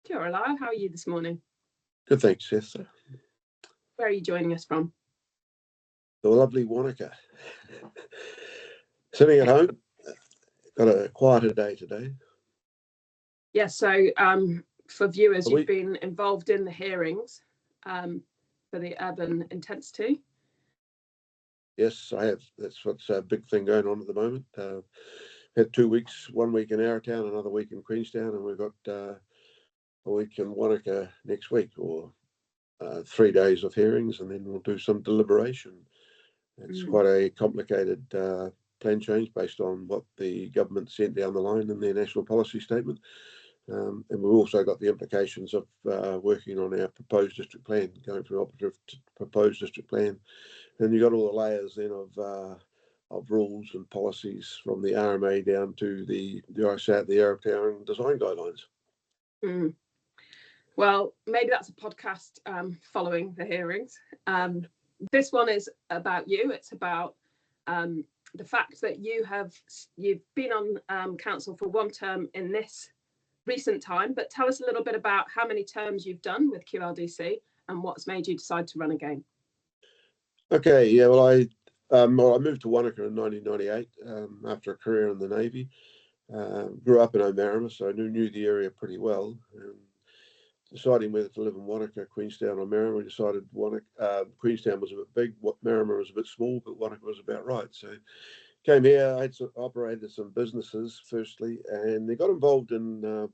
Kia ora, Lyal. How are you this morning? Good, thanks, Esther. Where are you joining us from? The lovely Wanaka. Sitting at home, got a quieter day today. Yes, so for viewers, you've We, been involved in the hearings for the urban intensity. yes, I have. That's what's a big thing going on at the moment. Had 2 weeks, 1 week in Arrowtown, another week in Queenstown, and we've got a week in Wanaka next week, or 3 days of hearings, and then we'll do some deliberation. It's quite a complicated plan change based on what the government sent down the line in their national policy statement. And we've also got the implications of working on our proposed district plan, going from operative to proposed district plan. And you've got all the layers then of rules and policies from the RMA down to the Arrowtown design guidelines. Mm. Well, maybe that's a podcast following the hearings. This one is about you. It's about the fact that you've been on council for one term in this recent time, but tell us a little bit about how many terms you've done with QLDC and what's made you decide to run again. Okay, yeah, well, I moved to Wanaka in 1998 after a career in the Navy. Grew up in Omarama, so I knew the area pretty well. Deciding whether to live in Wanaka, Queenstown, or Marama, we decided Queenstown was a bit big, Marama was a bit small, but Wanaka was about right. So came here. I operated some businesses firstly, and they got involved in the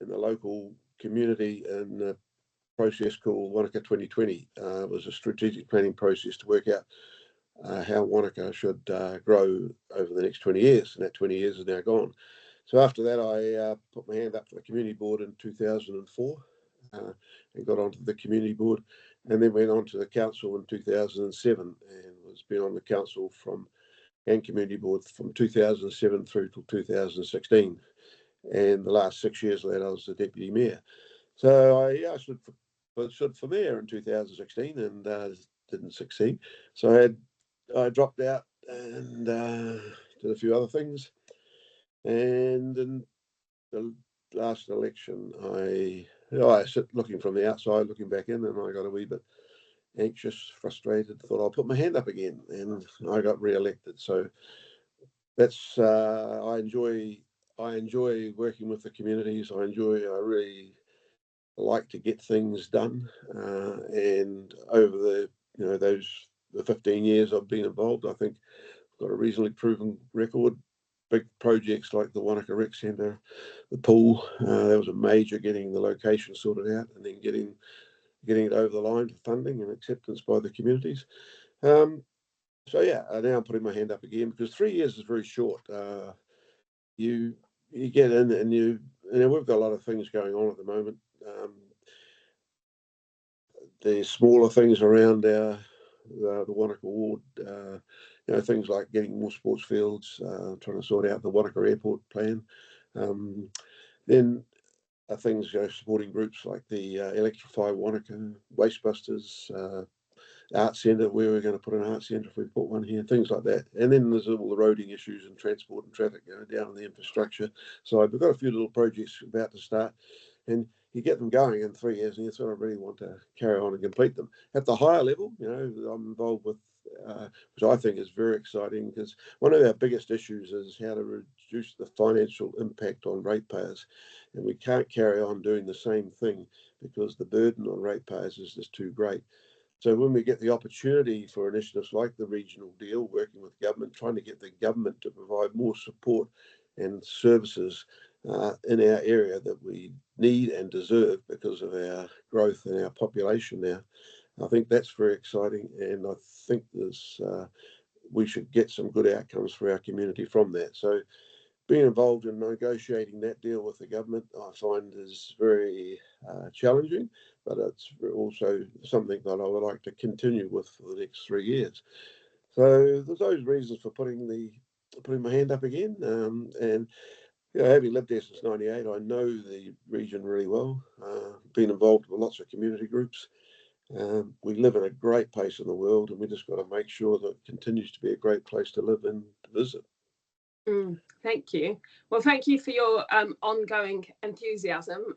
local community in a process called Wanaka 2020. It was a strategic planning process to work out how Wanaka should grow over the next 20 years, and that 20 years is now gone. So after that, I put my hand up for the community board in 2004 and got onto the community board, and then went on to the council in 2007 and was been on the council and community board from 2007 through till 2016. And the last 6 years of that, I was the deputy mayor. So I stood for mayor in 2016 and didn't succeed. So I dropped out and did a few other things. And in the last election, I sit looking from the outside, looking back in, and I got a wee bit anxious, frustrated. Thought I'll put my hand up again, and I got re-elected. So that's I enjoy working with the communities. I really like to get things done, and over the 15 years I've been involved, I think I've got a reasonably proven record. Big projects like the Wanaka Rec Centre, the pool, that was a major, getting the location sorted out and then getting it over the line for funding and acceptance by the communities. So yeah, now I'm putting my hand up again because 3 years is very short. You get in and we've got a lot of things going on at the moment. The smaller things around the Wanaka ward, things like getting more sports fields, trying to sort out the Wanaka Airport plan. Then things, supporting groups like the Electrify Wanaka, Wastebusters, Art Centre, where we're going to put an art centre if we put one here, things like that. And then there's all the roading issues and transport and traffic down in the infrastructure. So we've got a few little projects about to start, and you get them going in 3 years, and you sort of really want to carry on and complete them. At the higher level, I'm involved with, which I think is very exciting, because one of our biggest issues is how to reduce the financial impact on ratepayers, and we can't carry on doing the same thing because the burden on ratepayers is just too great. So when we get the opportunity for initiatives like the regional deal, working with government, trying to get the government to provide more support and services in our area that we need and deserve because of our growth and our population now, I think that's very exciting, and I think we should get some good outcomes for our community from that. So being involved in negotiating that deal with the government, I find is very challenging, but it's also something that I would like to continue with for the next 3 years. So there's those reasons for putting my hand up again. And having lived there since '98, I know the region really well. Been involved with lots of community groups. We live in a great place in the world, and we just got to make sure that it continues to be a great place to live and to visit. Thank you. Well, thank you for your ongoing enthusiasm.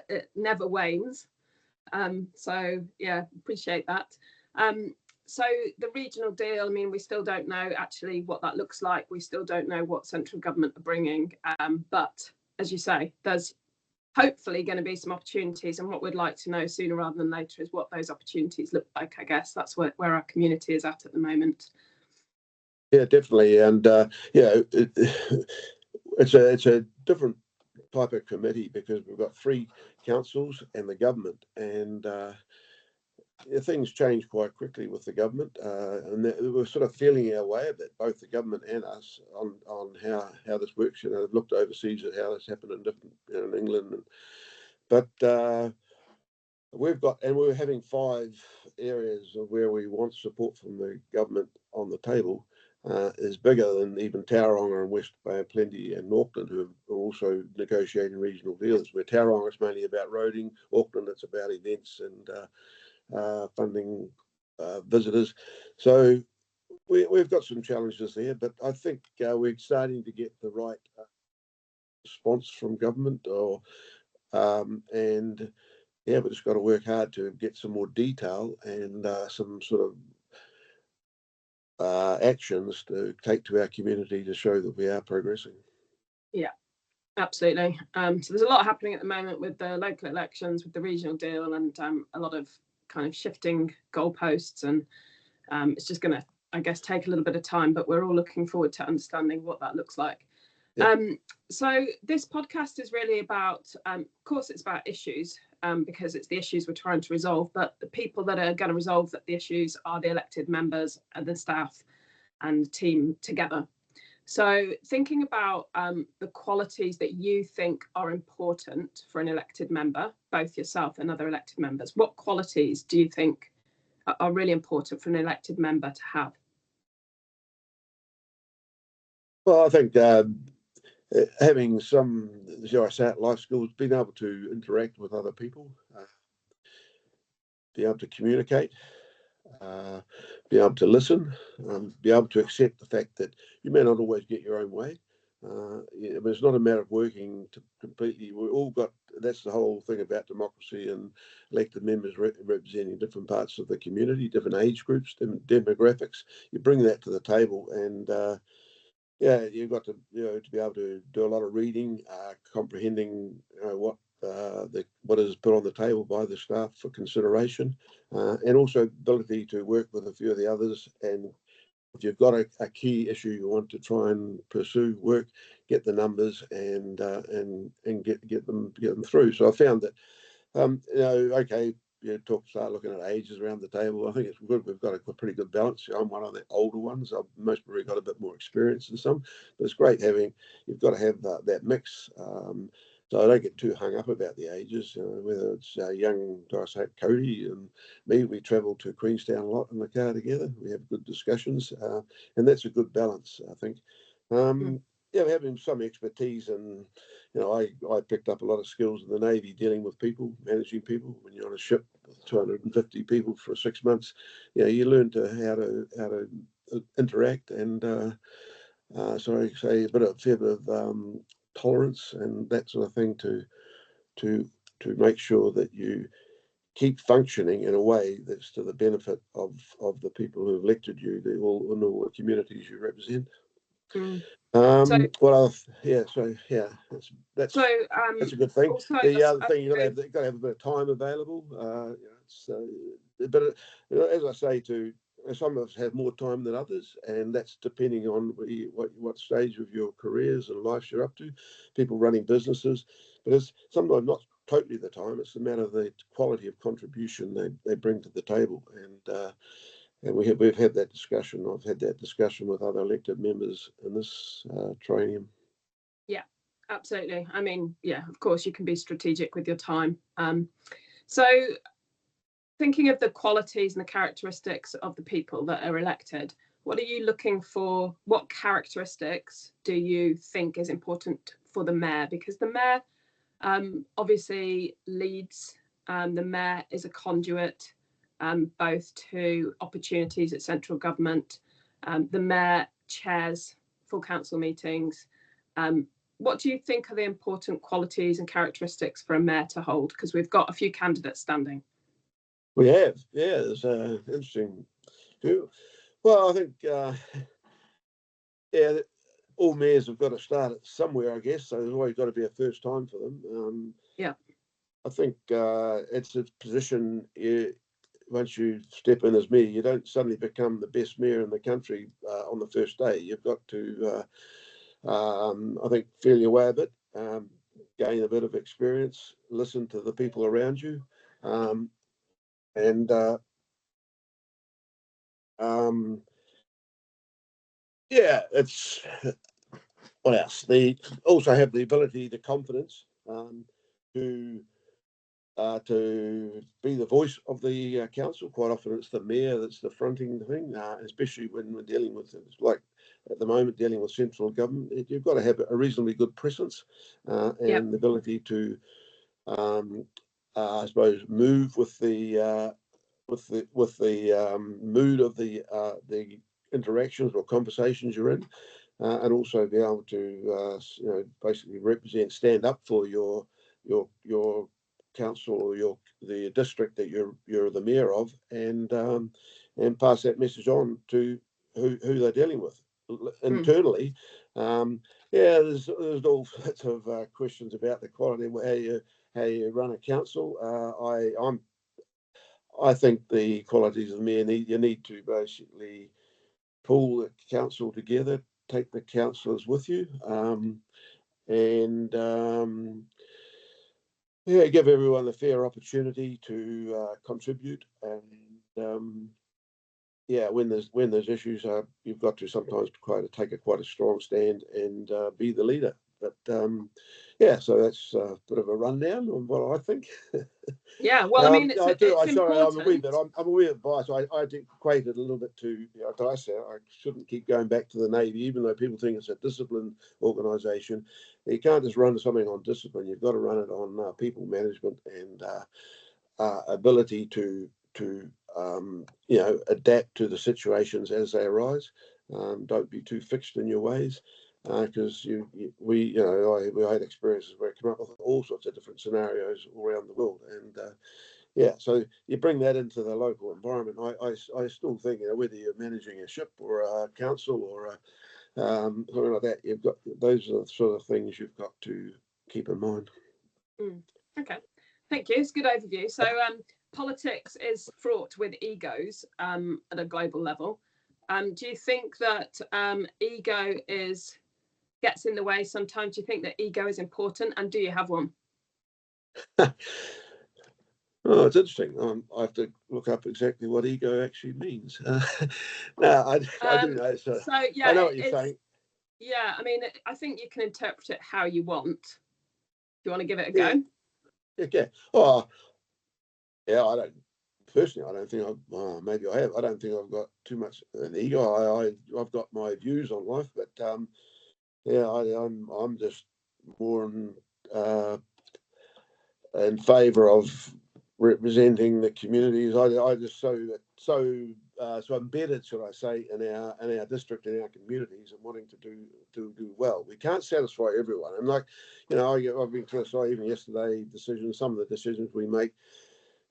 It never wanes. So yeah, appreciate that. So the regional deal, I mean, we still don't know actually what that looks like. We still don't know what central government are bringing. But as you say, there's hopefully going to be some opportunities. And what we'd like to know sooner rather than later is what those opportunities look like. I guess that's where our community is at the moment. Yeah, definitely. And it's a different type of committee because we've got three councils and the government, and things change quite quickly with the government, and we're sort of feeling our way a bit, both the government and us, on how this works. You know, they've looked overseas at how this happened in different, in England, but we're having 5 areas of where we want support from the government on the table. Is bigger than even Tauranga and West Bay of Plenty and Auckland, who are also negotiating regional deals. Where Tauranga is mainly about roading, Auckland it's about events and funding visitors. So we've got some challenges there, but I think we're starting to get the right response from government, and yeah, we just got to work hard to get some more detail and some sort of actions to take to our community to show that we are progressing. Yeah, absolutely. So there's a lot happening at the moment with the local elections, with the regional deal, and a lot of kind of shifting goalposts, and it's just going to, I guess, take a little bit of time, but we're all looking forward to understanding what that looks like. Yeah. So this podcast is really about, of course, it's about issues, because it's the issues we're trying to resolve, but the people that are going to resolve the issues are the elected members and the staff and the team together. So thinking about the qualities that you think are important for an elected member, both yourself and other elected members, what qualities do you think are really important for an elected member to have? Well, I think having some, as I say, life skills, being able to interact with other people, be able to communicate, be able to listen, be able to accept the fact that you may not always get your own way. But it's not a matter of working to completely. We all got. That's the whole thing about democracy and elected members representing different parts of the community, different age groups, different demographics. You bring that to the table, and yeah, you've got to to be able to do a lot of reading, comprehending what is put on the table by the staff for consideration, and also ability to work with a few of the others. And if you've got a key issue you want to try and pursue, get the numbers and get them through. So I found that okay. Start looking at ages around the table. I think it's good. We've got a pretty good balance. I'm one of the older ones. I've most probably got a bit more experience than some, but it's great you've got to have that mix. So I don't get too hung up about the ages, whether it's young Cody and me. We travel to Queenstown a lot in the car together. We have good discussions, and that's a good balance, I think. Yeah, having some expertise, and I picked up a lot of skills in the Navy dealing with people, managing people. When you're on a ship with 250 people for 6 months, you learn how to interact, and so I say a fair bit of tolerance and that sort of thing to make sure that you keep functioning in a way that's to the benefit of the people who have elected you, all the communities you represent. That's a good thing. The other thing, you've got to have a bit of time available. But as I say, some of us have more time than others, and that's depending on what stage of your careers and lives you're up to. People running businesses, but it's sometimes not totally the time. It's a matter of the quality of contribution they bring to the table, and we've had that discussion. I've had that discussion with other elected members in this training. Yeah, absolutely. I mean, yeah, of course, you can be strategic with your time. So thinking of the qualities and the characteristics of the people that are elected, what are you looking for? What characteristics do you think is important for the mayor? Because the mayor obviously leads. The mayor is a conduit both to opportunities at central government. The mayor chairs full council meetings. What do you think are the important qualities and characteristics for a mayor to hold? Because we've got a few candidates standing. We have, yeah. There's interesting view. Well, I think, yeah, all mayors have got to start it somewhere, I guess. So there's always got to be a first time for them. Yeah. I think it's a position. Once you step in as mayor, you don't suddenly become the best mayor in the country on the first day. You've got to, I think, feel your way a bit, gain a bit of experience, listen to the people around you, and yeah, it's what else? They also have the ability, the confidence to be the voice of the council. Quite often it's the mayor that's the fronting the thing, especially when we're dealing with things like at the moment dealing with central government. You've got to have a reasonably good presence and the ability to, I suppose, move with the mood of the interactions or conversations you're in, and also be able to basically stand up for your council or the district that you're the mayor of, and pass that message on to who they're dealing with internally. There's all sorts of questions about the quality of how you run a council. I think the qualities of the mayor you need to basically pull the council together, take the councillors with you, and give everyone a fair opportunity to contribute. And when there's issues, you've got to sometimes take quite a strong stand and be the leader. But so that's a bit of a rundown on what I think. Yeah, well, I mean, it's important. I'm a wee bit biased. I equate it a little bit to, did I say I shouldn't keep going back to the Navy, even though people think it's a disciplined organisation. You can't just run something on discipline. You've got to run it on people management and ability to adapt to the situations as they arise. Don't be too fixed in your ways, because we had experiences where I come up with all sorts of different scenarios all around the world, and so you bring that into the local environment. I still think, whether you're managing a ship or a council or something like that, you've got those are the sort of things you've got to keep in mind. Okay, thank you. It's a good overview. So politics is fraught with egos at a global level. Do you think that ego gets in the way sometimes? Do you think that ego is important, and do you have one? Oh, it's interesting. I have to look up exactly what ego actually means. No, I do know. So yeah, I know what you're saying. Yeah, I mean, I think you can interpret it how you want. Do you want to give it a go? Okay. Oh, yeah. I don't think maybe I have. I don't think I've got too much an ego. I've got my views on life, but I'm just more in favour of representing the communities. I just so embedded, should I say, in our district and our communities, and wanting to do well. We can't satisfy everyone, and I've been criticised even yesterday. Some of the decisions we make.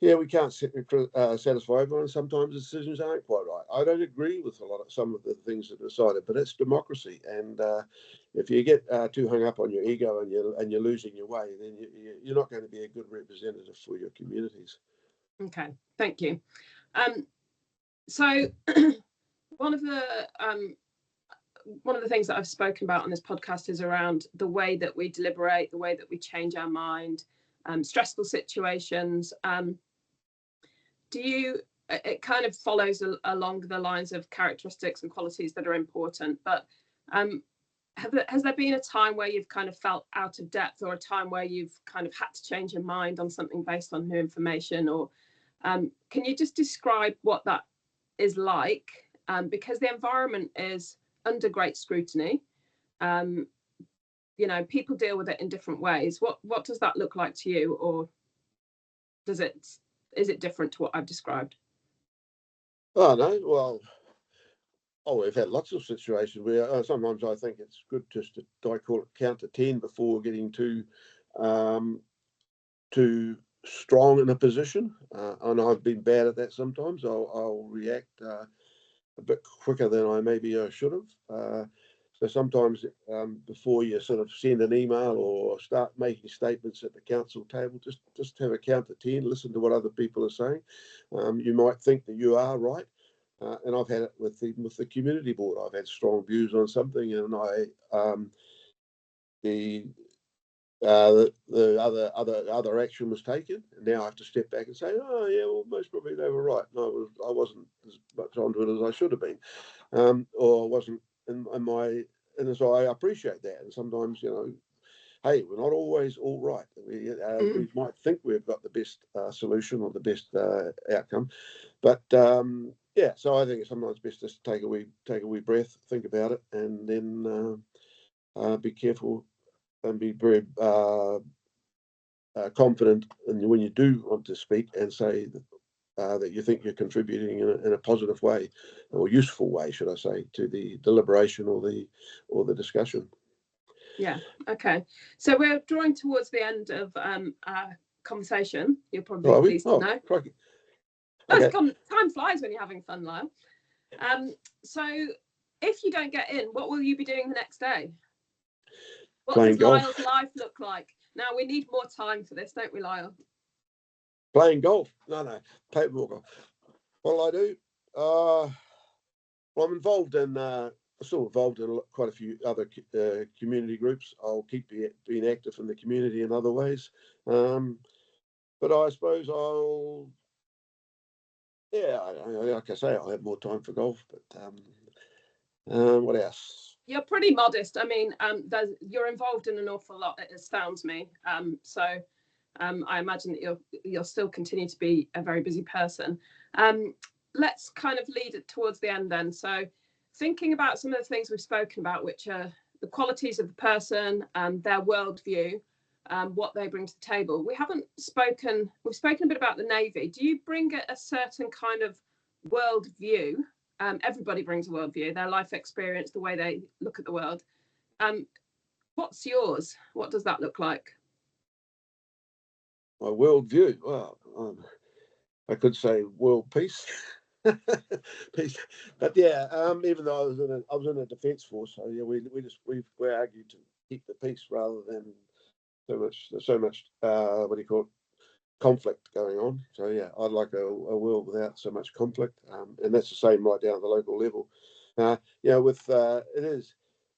Yeah, we can't satisfy everyone. Sometimes the decisions aren't quite right. I don't agree with some of the things that are decided, but it's democracy. And if you get too hung up on your ego and you're losing your way, then you're not going to be a good representative for your communities. Okay, thank you. So one of the things that I've spoken about on this podcast is around the way that we deliberate, the way that we change our mind, stressful situations. It kind of follows along the lines of characteristics and qualities that are important, but has there been a time where you've kind of felt out of depth, or a time where you've kind of had to change your mind on something based on new information? Or can you just describe what that is like? Because the environment is under great scrutiny. People deal with it in different ways. What does that look like to you, or is it different to what I've described? Oh no, well, Oh, we've had lots of situations where sometimes I think it's good just to, I call it count to 10 before getting too strong in a position. And I've been bad at that sometimes. I'll react a bit quicker than I maybe should have. So sometimes before you sort of send an email or start making statements at the council table, just have a count to 10, listen to what other people are saying. You might think that you are right. And I've had it with the community board. I've had strong views on something, and the other action was taken, and now I have to step back and say, oh yeah, well most probably they were right. No, I wasn't as much onto it as I should have been, or wasn't in my. And so I appreciate that. And sometimes, hey, we're not always all right. We might think we've got the best solution or the best outcome, but yeah. So I think it's sometimes best just to take a wee breath, think about it, and then be careful and be very confident. And when you do want to speak and say that you think you're contributing in a positive way or useful way, should I say, to the deliberation or the discussion. Yeah. Okay. So we're drawing towards the end of our conversation. You're probably pleased to know. Crikey. Okay. Time flies when you're having fun, Lyal. So if you don't get in, what will you be doing the next day? What Playing does golf. Lyal's life look like? Now we need more time for this, don't we, Lyal? Playing golf? No, paperwork golf. What'll I do? Well, I'm involved in. Still involved in quite a few other community groups. I'll keep being active in the community in other ways. But I suppose like I say, I'll have more time for golf. But what else? You're pretty modest. I mean, you're involved in an awful lot, it astounds me. So I imagine that you'll still continue to be a very busy person. Let's kind of lead it towards the end then. So thinking about some of the things we've spoken about, which are the qualities of the person, their worldview, what they bring to the table. We've spoken a bit about the Navy. Do you bring a certain kind of worldview? Everybody brings a worldview, their life experience, the way they look at the world. What's yours? What does that look like? My worldview? Well, I could say world peace. Peace. But yeah, even though I was in a defence force, so yeah, we argued to keep the peace rather than so much what do you call it, conflict going on. So yeah, I'd like a world without so much conflict, and that's the same right down at the local level. With it is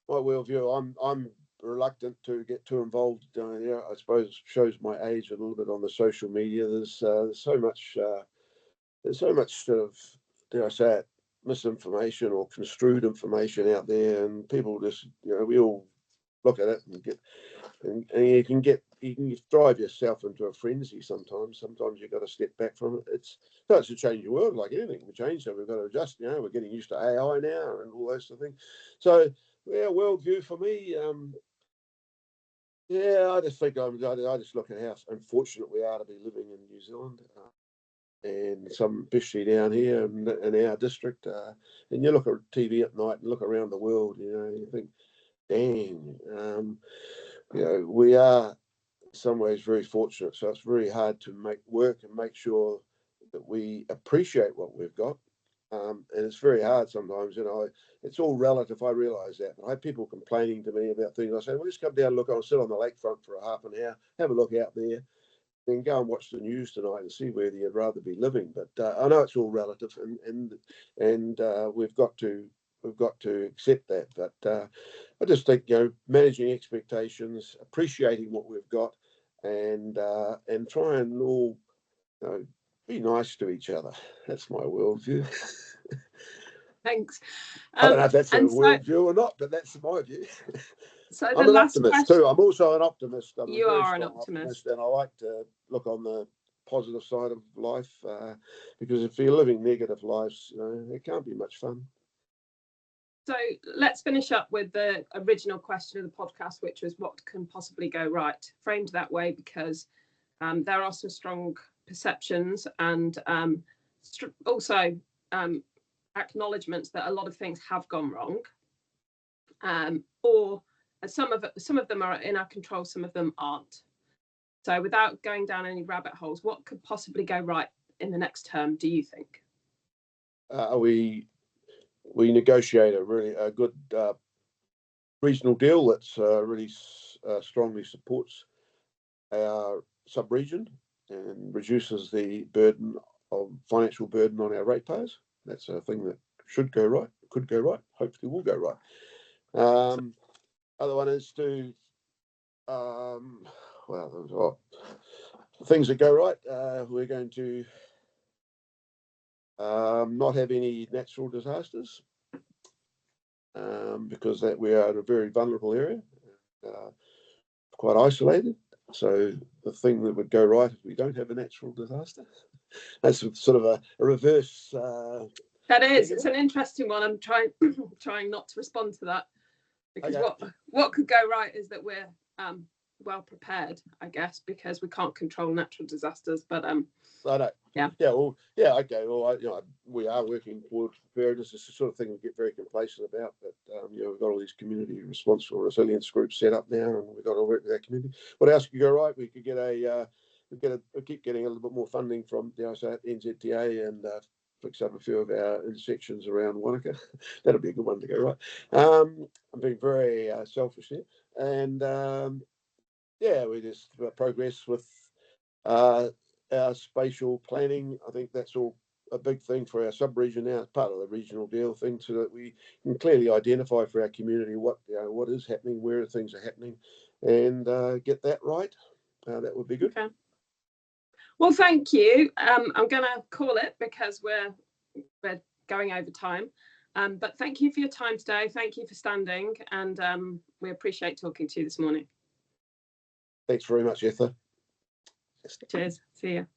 my worldview. I'm reluctant to get too involved. I suppose it shows my age a little bit on the social media. There's so much sort of, dare I say it, misinformation or construed information out there, and people just we all look at it and get. And you can drive yourself into a frenzy sometimes. Sometimes you've got to step back from it. It starts to change your world, like anything we change, so we've got to adjust. We're getting used to AI now and all those sort of things. So, yeah, worldview for me, I just think I just look at how unfortunate we are to be living in New Zealand, and especially down here in our district. And you look at TV at night and look around the world, you think, dang. We are in some ways very fortunate. So it's very hard to make sure that we appreciate what we've got. And it's very hard sometimes, it's all relative. I realise that. But I have people complaining to me about things. I say, well, just come down and look. I'll sit on the lakefront for a half an hour, have a look out there, then go and watch the news tonight and see whether you'd rather be living. But I know it's all relative, and we've got to accept that. But I just think managing expectations, appreciating what we've got, and try and all be nice to each other. That's my worldview. Thanks. I don't know if that's a worldview or not, but that's my view. So I'm an optimist too. I'm also an optimist. I'm a very strong optimist, and I like to look on the positive side of life, because if you're living negative lives, it can't be much fun. So let's finish up with the original question of the podcast, which was what can possibly go right? Framed that way because there are some strong perceptions and also acknowledgements that a lot of things have gone wrong, or some of them are in our control, some of them aren't. So without going down any rabbit holes, what could possibly go right in the next term, do you think? We negotiate a really good regional deal that's really strongly supports our sub-region and reduces the financial burden on our ratepayers. That's a thing that should go right, could go right, hopefully will go right. Other one is to, things that go right, we're going to not have any natural disasters, because we are in a very vulnerable area, quite isolated. So the thing that would go right if we don't have a natural disaster, that's sort of a reverse. That is, it's an interesting one. I'm trying not to respond to that, because what could go right is that we're well prepared, I guess, because we can't control natural disasters. But I know. Okay. Well, we are working towards preparedness. It's the sort of thing we get very complacent about. But we've got all these community responsible resilience groups set up now, and we've got to work with our community. What else could go right? We could get we keep getting a little bit more funding from NZTA and fix up a few of our intersections around Wanaka. That'll be a good one to go right. I'm being very selfish here, and we just progress with our spatial planning. I think that's all a big thing for our sub-region now. It's part of the regional deal thing, so that we can clearly identify for our community what is happening, where things are happening, and get that right. That would be good. Okay. Well, thank you. I'm going to call it because we're going over time. But thank you for your time today. Thank you for standing, and we appreciate talking to you this morning. Thanks very much, Esther. Cheers. See you.